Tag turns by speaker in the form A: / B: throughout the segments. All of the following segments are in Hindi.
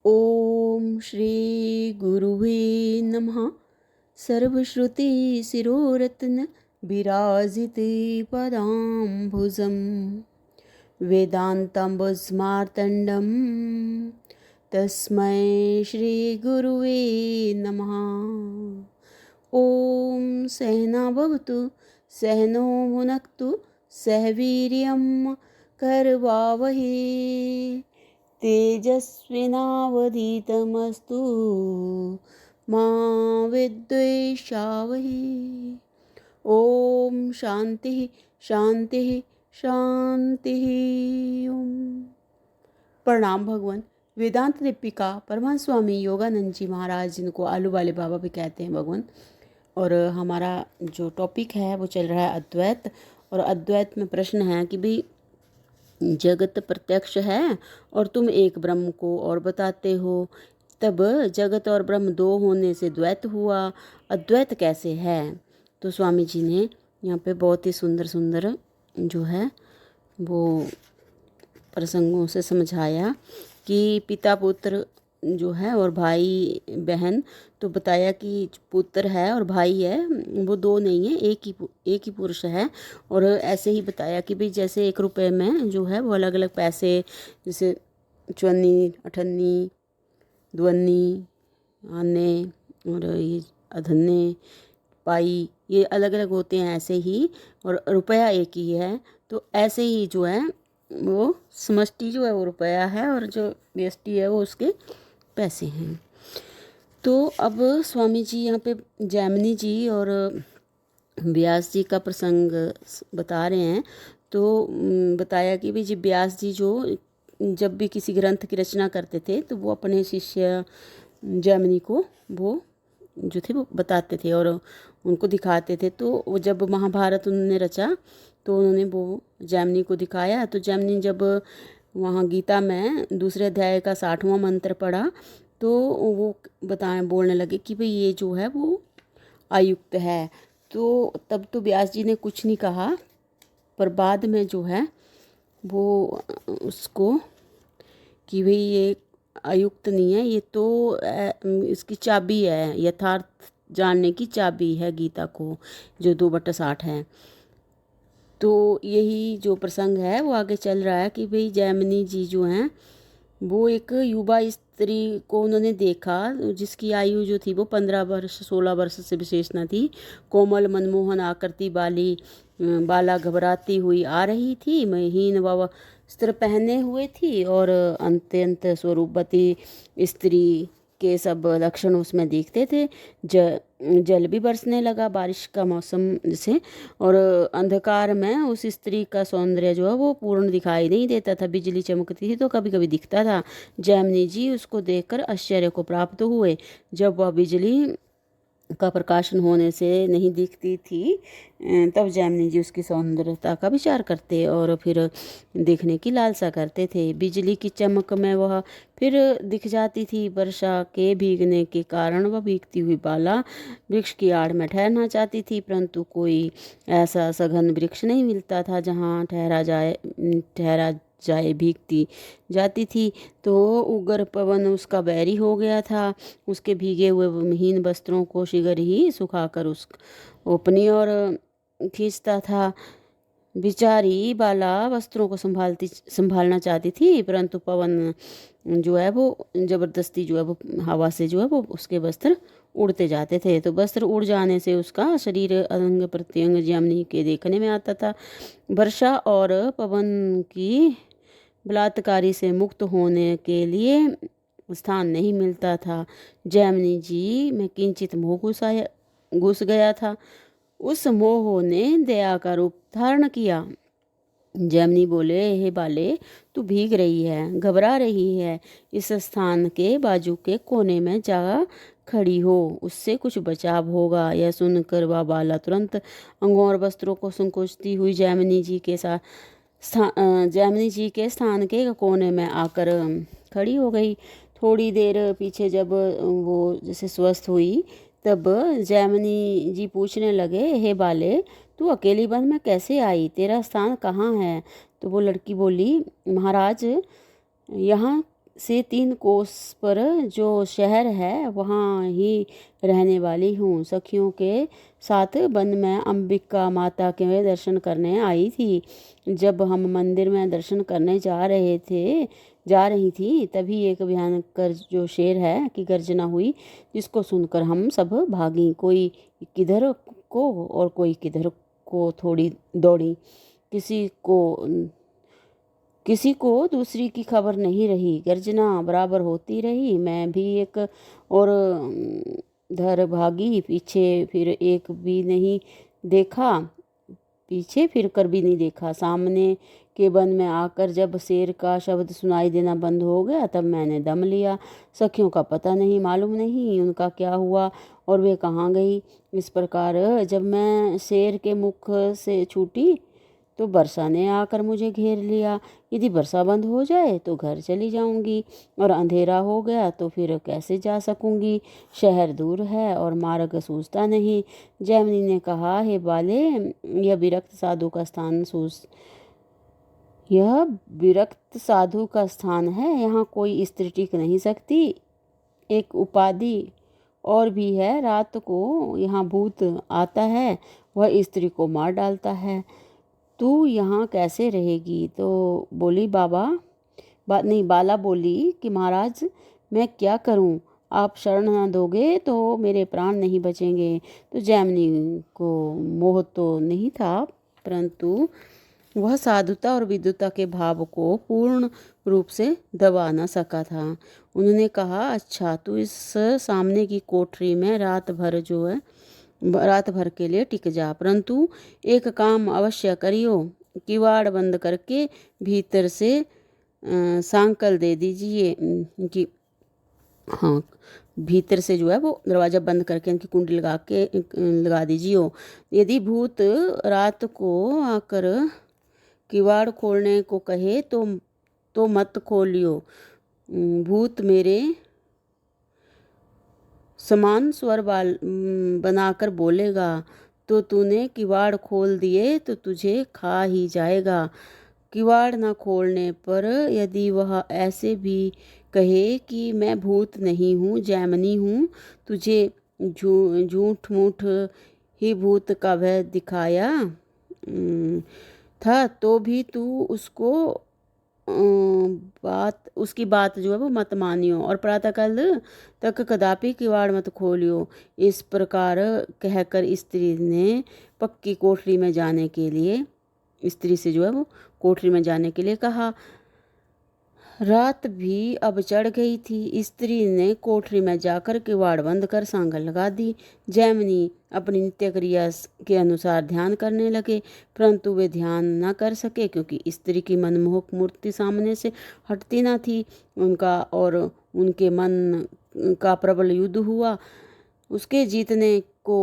A: ओम श्री गुरुवे नमः। सर्वश्रुतिशिरोरत्न विराजिते पदाम्बुजं वेदान्ताम्बुजमार्तण्डं तस्मै श्रीगुरुवे नमः। ॐ सहना भवतु सहनो भुनक्तु सह वीर्यं करवावहै तेजस्विनावधीतमस्तु मा विद्वेषावहै। ओम शांति शांति शांति। ओम। प्रणाम भगवान। वेदांत दीपिका परमहंस स्वामी योगानंद जी महाराज, जिनको आलू वाले बाबा भी कहते हैं भगवान। और हमारा जो टॉपिक है वो चल रहा है अद्वैत। और अद्वैत में प्रश्न है कि भाई जगत प्रत्यक्ष है और तुम एक ब्रह्म को और बताते हो, तब जगत और ब्रह्म दो होने से द्वैत हुआ, अद्वैत कैसे है? तो स्वामी जी ने यहाँ पे बहुत ही सुंदर सुंदर जो है वो प्रसंगों से समझाया कि पिता पुत्र जो है और भाई बहन, तो बताया कि पुत्र है और भाई है, वो दो नहीं है, एक ही पुरुष है। और ऐसे ही बताया कि भाई जैसे 1 रुपए में जो है वो अलग अलग पैसे, जैसे चवन्नी, अठन्नी, दुवन्नी, आने और ये अधन्ने, पाई, ये अलग अलग होते हैं ऐसे ही। और रुपया एक ही है। तो ऐसे ही जो है वो समष्टि जो है वो रुपया है और जो व्यष्टि है वो उसके पैसे हैं। तो अब स्वामी जी यहाँ पे जैमिनी जी और व्यास जी का प्रसंग बता रहे हैं। तो बताया कि भाई जी व्यास जी जो जब भी किसी ग्रंथ की रचना करते थे तो वो अपने शिष्य जैमिनी को वो जो थे वो बताते थे और उनको दिखाते थे। तो वो जब महाभारत उन्होंने रचा तो उन्होंने वो जैमिनी को दिखाया। तो जैमिनी जब वहाँ गीता में दूसरे अध्याय का 60वां मंत्र पढ़ा तो वो बोलने लगे कि भाई ये जो है वो अयुक्त है। तो तब तो व्यास जी ने कुछ नहीं कहा, पर बाद में जो है वो उसको कि भाई ये अयुक्त नहीं है, ये तो इसकी चाबी है, यथार्थ जानने की चाबी है गीता को, जो 2/60 है। तो यही जो प्रसंग है वो आगे चल रहा है कि भाई जैमिनी जी जो हैं वो एक युवा स्त्री को उन्होंने देखा, जिसकी आयु जो थी वो 15 वर्ष 16 वर्ष से विशेष न थी। कोमल मनमोहन आकृति वाली बाला घबराती हुई आ रही थी, महीन वस्त्र पहने हुए थी और अत्यंत स्वरूपवती स्त्री के सब लक्षण उसमें दिखते थे। जल भी बरसने लगा, बारिश का मौसम से, और अंधकार में उस स्त्री का सौंदर्य जो है वो पूर्ण दिखाई नहीं देता था। बिजली चमकती थी तो कभी कभी दिखता था। जैमिनी जी उसको देखकर आश्चर्य को प्राप्त हुए। जब वह बिजली का प्रकाशन होने से नहीं दिखती थी तब जैमिनी जी उसकी सौंदर्यता का विचार करते और फिर देखने की लालसा करते थे। बिजली की चमक में वह फिर दिख जाती थी। वर्षा के भीगने के कारण वह भीगती हुई बाला वृक्ष की आड़ में ठहरना चाहती थी, परंतु कोई ऐसा सघन वृक्ष नहीं मिलता था जहाँ ठहरा जाए भीगती जाती थी। तो उग्र पवन उसका बैरी हो गया था। उसके भीगे हुए महीन वस्त्रों को शीघ्र ही सुखाकर उस अपनी ओर खींचता था। बेचारी बाला वस्त्रों को संभालना चाहती थी, परंतु पवन जो है वो जबरदस्ती जो है वो हवा से जो है वो उसके वस्त्र उड़ते जाते थे। तो वस्त्र उड़ जाने से उसका शरीर अंग प्रत्यंग जैमिनी के देखने में आता था। वर्षा और पवन की बलात्कारी से मुक्त होने के लिए स्थान नहीं मिलता था। जैमिनी जी में किंचित मोह घुस गया था। उस मोह ने दया का रूप धारण किया। जैमिनी बोले, हे बाले, तू भीग रही है, घबरा रही है, इस स्थान के बाजू के कोने में जा खड़ी हो, उससे कुछ बचाव होगा। यह सुनकर वह बाला तुरंत अंगों और वस्त्रों को संकोचती हुई जैमिनी जी के स्थान के कोने में आकर खड़ी हो गई। थोड़ी देर पीछे जब वो जैसे स्वस्थ हुई तब जैमिनी जी पूछने लगे, हे बाले, तू अकेली वन में कैसे आई, तेरा स्थान कहाँ है? तो वो लड़की बोली, महाराज, यहाँ से 3 कोस पर जो शहर है वहाँ ही रहने वाली हूँ। सखियों के साथ वन में अंबिका माता के दर्शन करने आई थी। जब हम मंदिर में दर्शन करने जा रही थी तभी एक भयंकर जो शेर है की गर्जना हुई, जिसको सुनकर हम सब भागी। कोई किधर को और कोई किधर को थोड़ी दौड़ी। किसी को दूसरी की खबर नहीं रही। गर्जना बराबर होती रही। मैं भी एक और धर भागी। पीछे फिर कर भी नहीं देखा। सामने के वन में आकर जब शेर का शब्द सुनाई देना बंद हो गया तब मैंने दम लिया। सखियों का पता नहीं, मालूम नहीं उनका क्या हुआ और वे कहाँ गई। इस प्रकार जब मैं शेर के मुख से छूटी तो वर्षा ने आकर मुझे घेर लिया। यदि वर्षा बंद हो जाए तो घर चली जाऊंगी और अंधेरा हो गया तो फिर कैसे जा सकूंगी। शहर दूर है और मार्ग सूझता नहीं। जैमिनी ने कहा, हे बाले, यह विरक्त साधु का स्थान है। यहाँ कोई स्त्री टिक नहीं सकती। एक उपाधि और भी है, रात को यहाँ भूत आता है, वह स्त्री को मार डालता है। तू यहाँ कैसे रहेगी? तो बोली बाला बोली कि महाराज, मैं क्या करूँ? आप शरण न दोगे तो मेरे प्राण नहीं बचेंगे। तो जैमिनी को मोह तो नहीं था, परंतु वह साधुता और विद्युता के भाव को पूर्ण रूप से दबा न सका था। उन्होंने कहा, अच्छा, तू इस सामने की कोठरी में रात भर के लिए टिक जा, परंतु एक काम अवश्य करियो। किवाड़ बंद करके भीतर से सांकल दे दीजिए कि हाँ, भीतर से जो है वो दरवाज़ा बंद करके उनकी कुंडी लगा दीजिए। यदि भूत रात को आकर किवाड़ खोलने को कहे तो मत खोलियो। भूत मेरे समान स्वर बनाकर बोलेगा तो तूने किवाड़ खोल दिए तो तुझे खा ही जाएगा। किवाड़ न खोलने पर यदि वह ऐसे भी कहे कि मैं भूत नहीं हूँ, जैमिनी हूँ, तुझे झूठ मूठ ही भूत का भय दिखाया था, तो भी तू उसकी बात जो है वो मत मानियो और प्रातःकाल तक कदापि किवाड़ मत खोलियो। इस प्रकार कहकर स्त्री से जो है वो कोठरी में जाने के लिए कहा। रात भी अब चढ़ गई थी। स्त्री ने कोठरी में जाकर किवाड़ बंद कर सांगल लगा दी। जैमिनी अपनी नित्य क्रिया के अनुसार ध्यान करने लगे, परंतु वे ध्यान न कर सके क्योंकि स्त्री की मनमोहक मूर्ति सामने से हटती न थी। उनका और उनके मन का प्रबल युद्ध हुआ। उसके जीतने को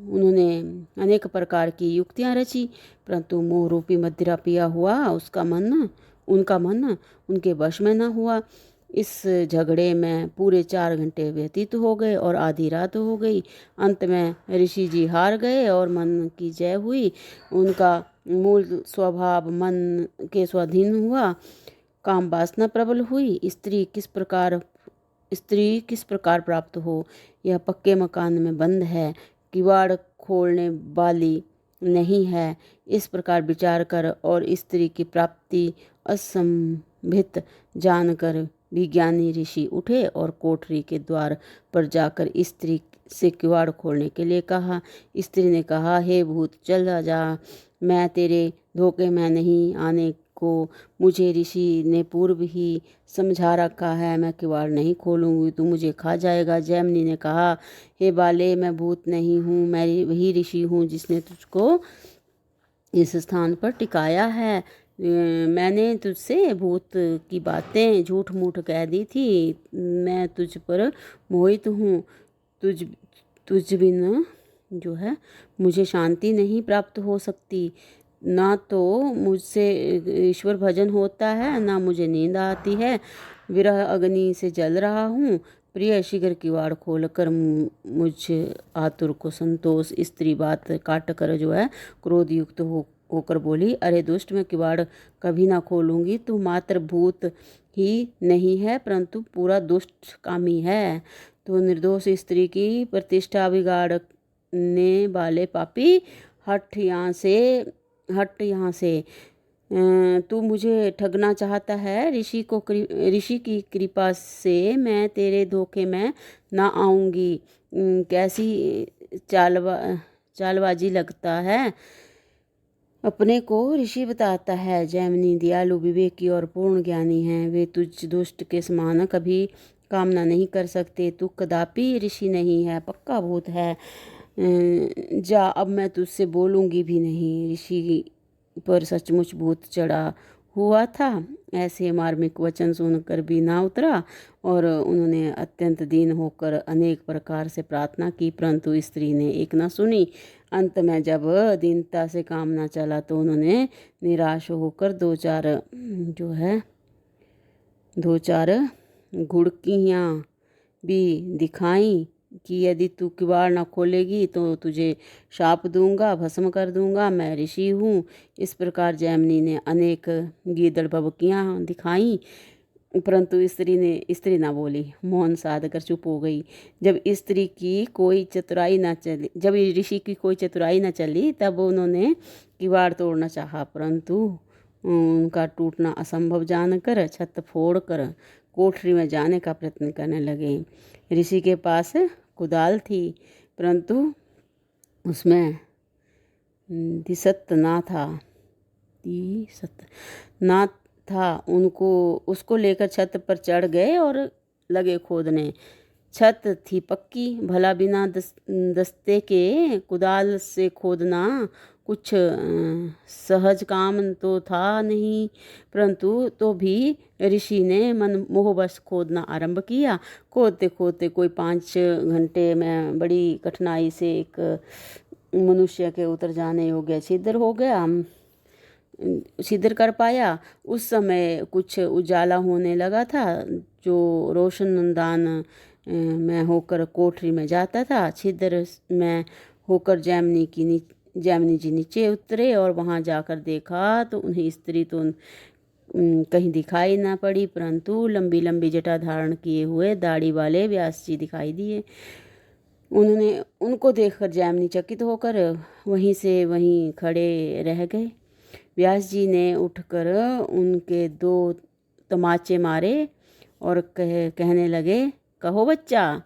A: उन्होंने अनेक प्रकार की युक्तियां रची, परंतु मोह रूपी मदिरा पिया हुआ उनका मन उनके वश में न हुआ। इस झगड़े में पूरे 4 घंटे व्यतीत हो गए और आधी रात हो गई। अंत में ऋषि जी हार गए और मन की जय हुई। उनका मूल स्वभाव मन के स्वाधीन हुआ। काम वासना प्रबल हुई। स्त्री किस प्रकार प्राप्त हो, यह पक्के मकान में बंद है, किवाड़ खोलने वाली नहीं है। इस प्रकार विचार कर और स्त्री की प्राप्ति असंभित जानकर विज्ञानी ऋषि उठे और कोठरी के द्वार पर जाकर स्त्री से किवाड़ खोलने के लिए कहा। स्त्री ने कहा, हे भूत, चला जा, मैं तेरे धोखे में नहीं आने को मुझे ऋषि ने पूर्व ही समझा रखा है। मैं किवाड़ नहीं खोलूंगी, तू मुझे खा जाएगा। जैमिनी ने कहा, हे बाले, मैं भूत नहीं हूँ, मैं वही ऋषि हूँ जिसने तुझको इस स्थान पर टिकाया है। मैंने तुझसे भूत की बातें झूठ मूठ कह दी थी। मैं तुझ पर मोहित हूँ। तुझ बिन जो है मुझे शांति नहीं प्राप्त हो सकती। ना तो मुझसे ईश्वर भजन होता है, ना मुझे नींद आती है। विरह अग्नि से जल रहा हूँ। प्रिय, शीघ्र किवाड़ खोलकर मुझ आतुर को संतोष। स्त्री बात काट कर जो है क्रोध युक्त होकर बोली, अरे दुष्ट, मैं किवाड़ कभी ना खोलूंगी। तू मात्र भूत ही नहीं है परंतु पूरा दुष्ट कामी है। तो निर्दोष स्त्री की प्रतिष्ठा बिगाड़ने वाले पापी, हट यहाँ से। तू मुझे ठगना चाहता है। ऋषि की कृपा से मैं तेरे धोखे में ना आऊंगी। कैसी चालबाजी लगता है। अपने को ऋषि बताता है। जैमिनी दयालु, विवेकी और पूर्ण ज्ञानी हैं। वे तुझ दुष्ट के समान कभी कामना नहीं कर सकते। तू कदापि ऋषि नहीं है, पक्का भूत है। जा, अब मैं तुझसे बोलूंगी भी नहीं। ऋषि पर सचमुच भूत चढ़ा हुआ था। ऐसे मार्मिक वचन सुनकर भी ना उतरा और उन्होंने अत्यंत दीन होकर अनेक प्रकार से प्रार्थना की, परंतु स्त्री ने एक न सुनी। अंत में जब दीनता से काम ना चला तो उन्होंने निराश होकर दो चार घुड़कियाँ भी दिखाई कि यदि तू किवाड़ न खोलेगी तो तुझे शाप दूंगा, भस्म कर दूंगा, मैं ऋषि हूँ। इस प्रकार जैमिनी ने अनेक गीदड़ बबकियाँ दिखाई, परंतु स्त्री ना बोली, मौन साध कर चुप हो गई। जब ऋषि की कोई चतुराई न चली तब उन्होंने किवाड़ तोड़ना चाहा, परंतु उनका टूटना असंभव जानकर छत फोड़कर कोठरी में जाने का प्रयत्न करने लगे। ऋषि के पास कुदाल थी परंतु उसमें दिसत ना था। उसको लेकर छत पर चढ़ गए और लगे खोदने। छत थी पक्की, भला बिना दस्ते के कुदाल से खोदना कुछ सहज काम तो था नहीं, परंतु तो भी ऋषि ने मन मोहवश खोदना आरंभ किया। खोदते खोदते कोई 5 घंटे में बड़ी कठिनाई से एक मनुष्य के उतर जाने योग्य छिद्र कर पाया। उस समय कुछ उजाला होने लगा था जो रोशनदान में होकर कोठरी में जाता था। छिद्र में होकर जैमिनी जी नीचे उतरे और वहां जाकर देखा तो उन्हें स्त्री तो कहीं दिखाई ना पड़ी, परंतु लंबी लंबी जटा धारण किए हुए दाढ़ी वाले व्यास जी दिखाई दिए। उनको देखकर जैमिनी चकित होकर वहीं से वहीं खड़े रह गए। व्यास जी ने उठकर उनके 2 तमाचे मारे और कहने लगे, कहो बच्चा,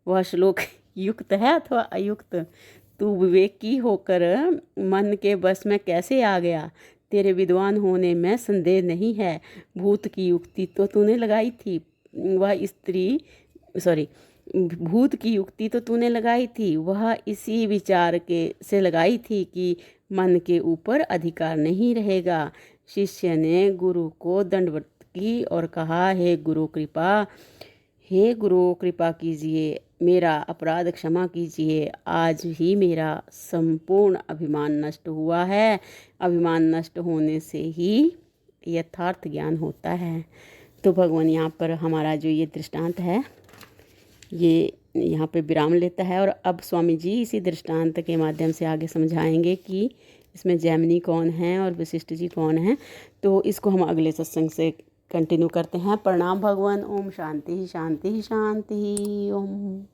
A: वह श्लोक युक्त है अथवा अयुक्त? तू विवेकी होकर मन के बस में कैसे आ गया? तेरे विद्वान होने में संदेह नहीं है। भूत की युक्ति तो तूने लगाई थी, वह इसी विचार से लगाई थी कि मन के ऊपर अधिकार नहीं रहेगा। शिष्य ने गुरु को दंडवत की और कहा, हे गुरु कृपा कीजिए, मेरा अपराध क्षमा कीजिए। आज ही मेरा संपूर्ण अभिमान नष्ट हुआ है। अभिमान नष्ट होने से ही यथार्थ ज्ञान होता है। तो भगवान यहाँ पर हमारा जो ये दृष्टांत है ये यहाँ पे विराम लेता है और अब स्वामी जी इसी दृष्टांत के माध्यम से आगे समझाएंगे कि इसमें जैमिनी कौन है और वशिष्ठ जी कौन हैं। तो इसको हम अगले सत्संग से कंटिन्यू करते हैं। प्रणाम भगवान। ओम शांति शांति शांति। ओम।